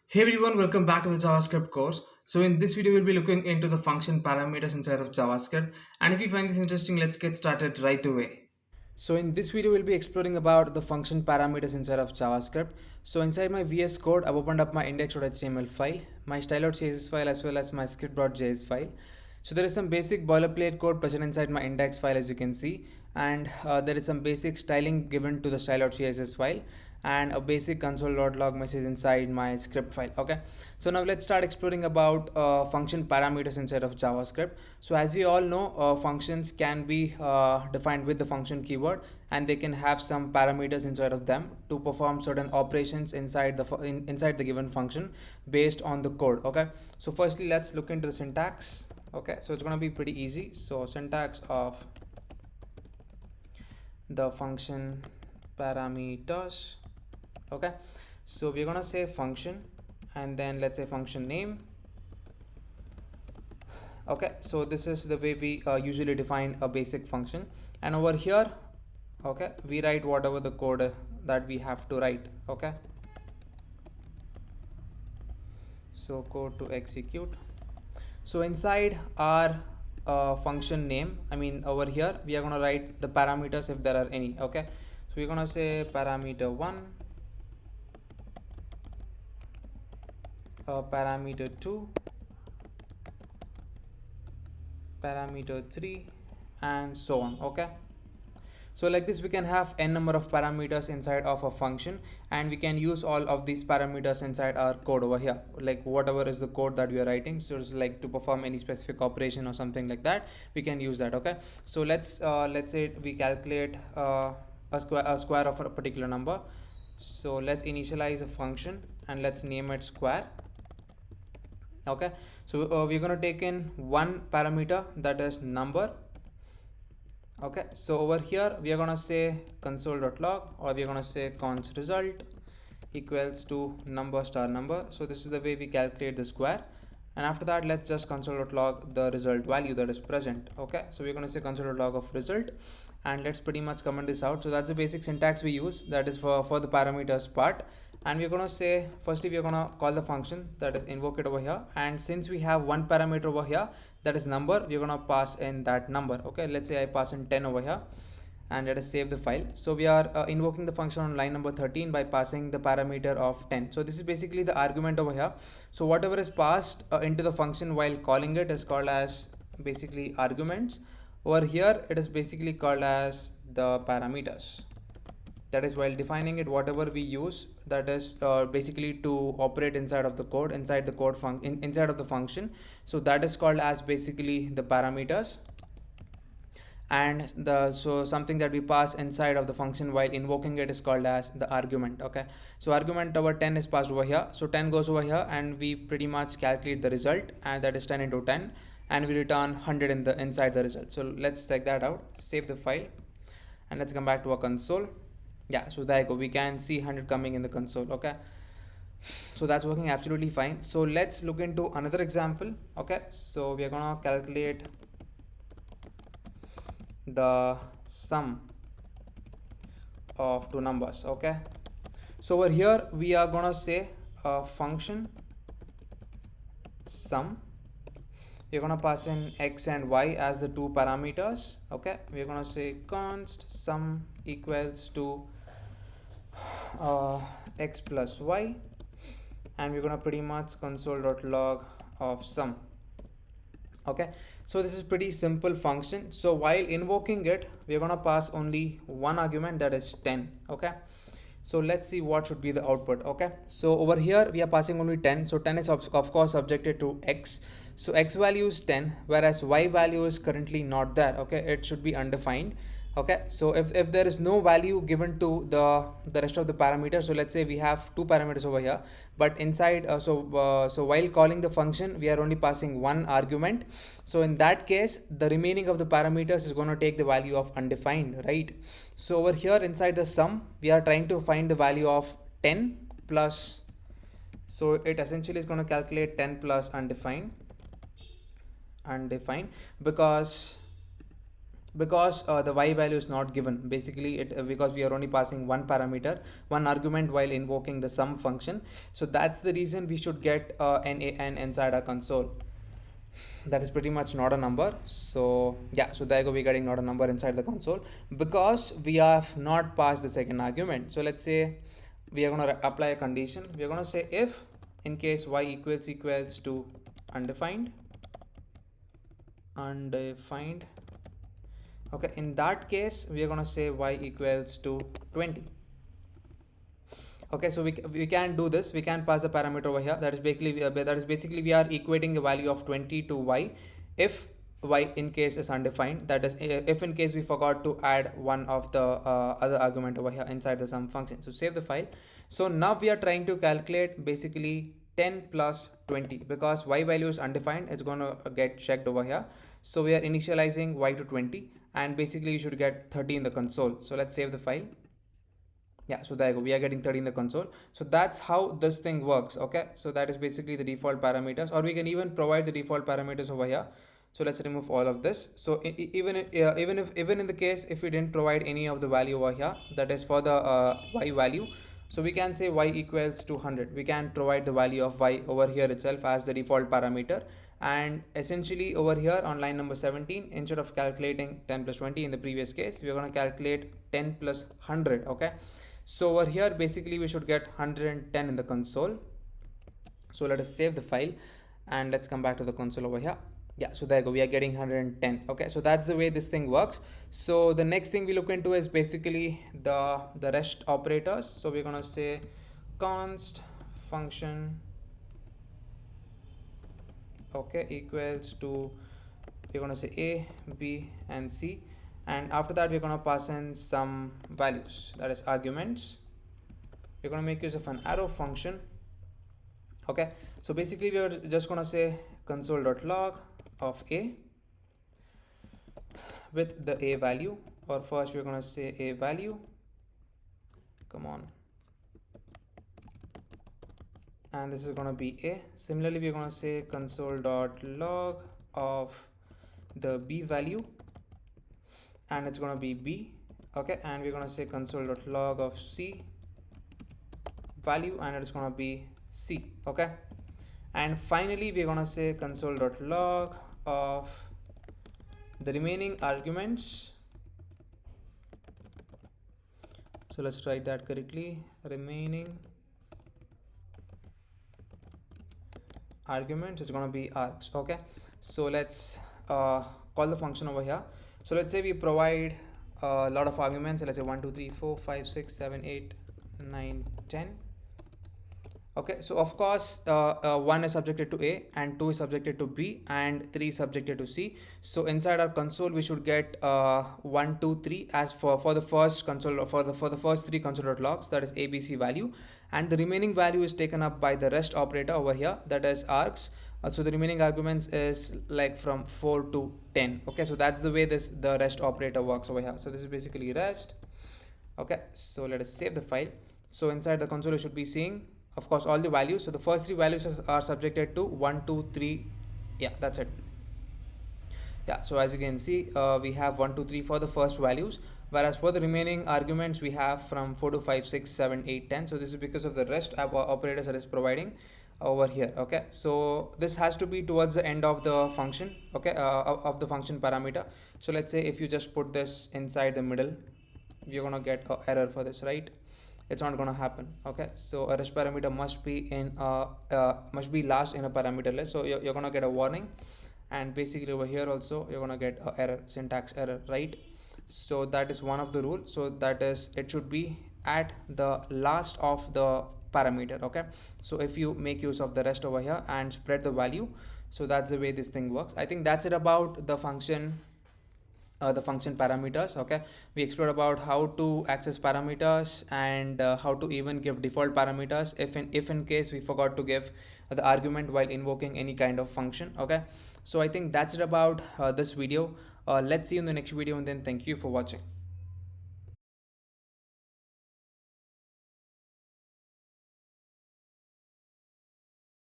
Hey everyone, welcome back to the JavaScript course. So in this video, we'll be looking into the function parameters inside of JavaScript. And if you find this interesting, let's get started right away. So in this video, we'll be exploring about the function parameters inside of JavaScript. So inside my VS Code, I've opened up my index.html file, my style.css file, as well as my script.js file. So there is some basic boilerplate code present inside my index file, as you can see, and there is some basic styling given to the style.css file and a basic console.log message inside my script file. Okay, so now let's start exploring about function parameters inside of JavaScript. So as we all know, functions can be defined with the function keyword, and they can have some parameters inside of them to perform certain operations inside inside the given function based on the code. Okay, so firstly let's look into the syntax. Okay, so it's going to be pretty easy. So syntax of the function parameters. Okay, so we're gonna say function and then let's say function name. Okay, so this is the way we usually define a basic function, and over here, okay, we write whatever the code that we have to write. Okay, so code to execute. So inside our function name, I mean over here we are going to write the parameters if there are any. Okay, so we're going to say parameter 1, parameter 2, parameter 3, and so on. Okay, so like this we can have n number of parameters inside of a function, and we can use all of these parameters inside our code over here, like whatever is the code that we are writing. So it's like to perform any specific operation or something like that, we can use that. Okay, so let's say we calculate a square of a particular number. So let's initialize a function and let's name it square. Okay, so we're going to take in one parameter, that is number. Okay, so over here we are going to say console.log, or we are going to say const result equals to number star number. So this is the way we calculate the square, and after that let's just console.log the result value that is present. Okay, so we're going to say console.log of result, and let's pretty much comment this out. So that's the basic syntax we use, that is for the parameters part. And we're going to say, firstly we're going to call the function, that is invoke it over here, and since we have one parameter over here, that is number, we're going to pass in that number. Okay, let's say I pass in 10 over here, and let us save the file. So we are invoking the function on line number 13 by passing the parameter of 10. So this is basically the argument over here. So whatever is passed into the function while calling it is called as basically arguments. Over here it is basically called as the parameters. That is, while defining it, whatever we use, that is basically to operate inside of the code, inside the code inside of the function. So that is called as basically the parameters, and so something that we pass inside of the function while invoking it is called as the argument. Okay, so argument over 10 is passed over here, so 10 goes over here, and we pretty much calculate the result, and that is 10 into 10, and we return 100 inside the result. So let's check that out, save the file, and let's come back to our console. Yeah, so there you go, we can see 100 coming in the console. Okay, so that's working absolutely fine. So let's look into another example. Okay, so we are gonna calculate the sum of two numbers. Okay, so over here we are gonna say a function sum. We're gonna pass in x and y as the two parameters. Okay, we're gonna say const sum equals to x plus y, and we're gonna pretty much console.log of sum. Okay, so this is pretty simple function. So while invoking it, we're gonna pass only one argument, that is 10. Okay, so let's see what should be the output. Okay, so over here we are passing only 10, so 10 is of course subjected to x. So x value is 10, whereas y value is currently not there. Okay, it should be undefined. Okay, so if there is no value given to the rest of the parameters, so let's say we have two parameters over here, but inside so while calling the function we are only passing one argument. So in that case, the remaining of the parameters is going to take the value of undefined, right? So over here inside the sum, we are trying to find the value of 10 plus, so it essentially is going to calculate 10 plus undefined, because because the y value is not given. Basically because we are only passing one parameter, one argument while invoking the sum function. So that's the reason we should get an inside our console. That is pretty much not a number. So yeah, so there you go, we're getting not a number inside the console because we have not passed the second argument. So let's say we are going to apply a condition. We are going to say if in case y equals to undefined, okay, in that case we are going to say y equals to 20. Okay, so we can do this. We can pass a parameter over here. That is basically we are equating the value of 20 to y if y in case is undefined. That is if in case we forgot to add one of the other argument over here inside the sum function. So save the file. So now we are trying to calculate basically 10 plus 20 because y value is undefined. It's going to get checked over here. So we are initializing y to 20 and basically you should get 30 in the console. So let's save the file. Yeah, so there you go, we are getting 30 in the console. So that's how this thing works. Okay, so that is basically the default parameters, or we can even provide the default parameters over here. So let's remove all of this. So even in the case if we didn't provide any of the value over here, that is for the y value, so we can say y equals to 100. We can provide the value of y over here itself as the default parameter, and essentially over here on line number 17, instead of calculating 10 plus 20 in the previous case, we are going to calculate 10 plus 100. Okay, so over here basically we should get 110 in the console. So let us save the file and let's come back to the console over here. Yeah, so there you go, we are getting 110. Okay, so that's the way this thing works. So the next thing we look into is basically the rest operators. So we're going to say const function, okay, equals to, we're going to say a, b and c, and after that we're going to pass in some values, that is arguments. We're going to make use of an arrow function. Okay, so basically we are just going to say console.log of a with the a value, or first we're going to say a value, come on, and this is going to be a. Similarly we're going to say console.log of the b value, and it's going to be b. Okay, and we're going to say console.log of c value, and it's going to be c. Okay, and finally we're going to say console.log of the remaining arguments. So let's write that correctly, remaining arguments is going to be args. Okay, so let's call the function over here. So let's say we provide a lot of arguments. Let's say 1 2 3 4 5 6 7 8 9 10. Okay, so of course 1 is subjected to a, and 2 is subjected to b, and 3 is subjected to c. So inside our console we should get 1 2 3 as for the first console, for the first three console.logs, that is abc value, and the remaining value is taken up by the rest operator over here, that is args. So the remaining arguments is like from 4 to 10. Okay, so that's the way the rest operator works over here. So this is basically rest. Okay, so let us save the file. So inside the console you should be seeing, of course, all the values. So the first three values are subjected to 1 2 3. Yeah, that's it. Yeah, so as you can see we have 1 2 3 for the first values, whereas for the remaining arguments we have from 4 to 5 6 7 8 10. So this is because of the rest operators that is providing over here. Okay, so this has to be towards the end of the function. Okay, of the function parameter. So let's say if you just put this inside the middle, you're gonna get an error for this, right? It's not gonna happen. Okay, so a rest parameter must be last in a parameter list. So you're gonna get a warning, and basically over here also you're gonna get a error, syntax error, right? So that is one of the rules. So that is, it should be at the last of the parameter. Okay, so if you make use of the rest over here and spread the value, so that's the way this thing works. I think that's it about the function parameters. Okay, we explored about how to access parameters and how to even give default parameters if in case we forgot to give the argument while invoking any kind of function. Okay, so I think that's it about this video. Let's see you in the next video, and then thank you for watching.